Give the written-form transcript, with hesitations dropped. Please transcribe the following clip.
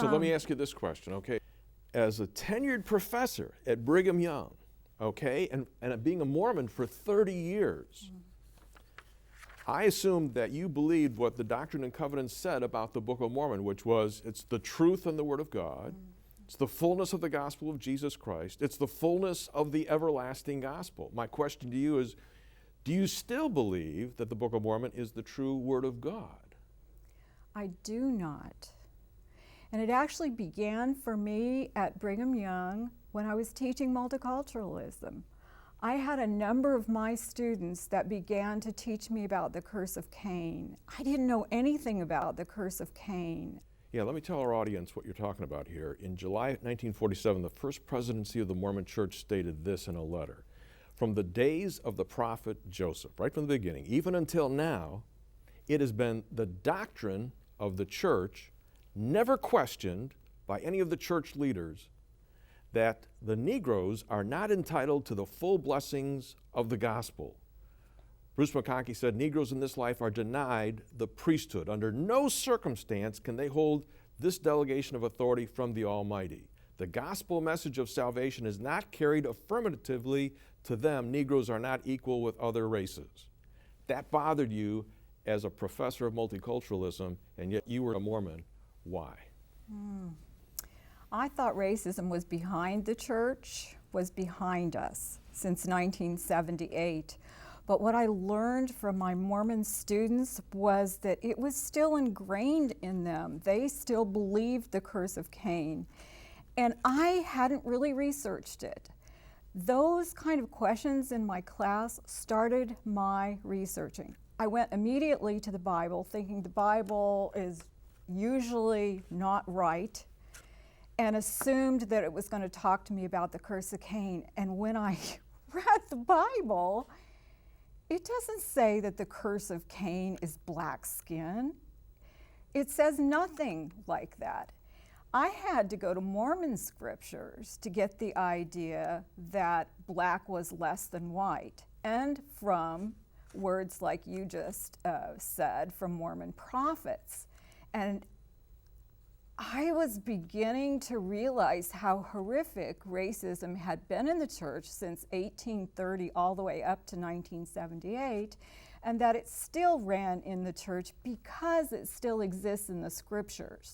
So let me ask you this question, okay? As a tenured professor at Brigham Young, okay, and being a Mormon for 30 years, I assumed that you believed what the Doctrine and Covenants said about the Book of Mormon, which was it's the truth and the Word of God. It's the fullness of the gospel of Jesus Christ. It's the fullness of the everlasting gospel. My question to you is, do you still believe that the Book of Mormon is the true Word of God? I do not. And it actually began for me at Brigham Young when I was teaching multiculturalism. I had a number of my students that began to teach me about the curse of Cain. I didn't know anything about the curse of Cain. Yeah, let me tell our audience what you're talking about here. In July 1947, the First Presidency of the Mormon Church stated this in a letter. From the days of the prophet Joseph, right from the beginning, even until now, it has been the doctrine of the church, never questioned by any of the church leaders, that the Negroes are not entitled to the full blessings of the gospel. Bruce McConkie said, Negroes in this life are denied the priesthood. Under no circumstance can they hold this delegation of authority from the Almighty. The gospel message of salvation is not carried affirmatively to them. Negroes are not equal with other races. That bothered you as a professor of multiculturalism, and yet you were a Mormon. Why? I thought racism was behind the church, was behind us since 1978. But what I learned from my Mormon students was that it was still ingrained in them. They still believed the curse of Cain. And I hadn't really researched it. Those kind of questions in my class started my researching. I went immediately to the Bible, thinking the Bible is usually not right, and assumed that it was going to talk to me about the curse of Cain. And when I read the Bible, it doesn't say that the curse of Cain is black skin. It says nothing like that. I had to go to Mormon scriptures to get the idea that black was less than white, and from words like you just said from Mormon prophets. And I was beginning to realize how horrific racism had been in the church since 1830 all the way up to 1978, and that it still ran in the church because it still exists in the scriptures.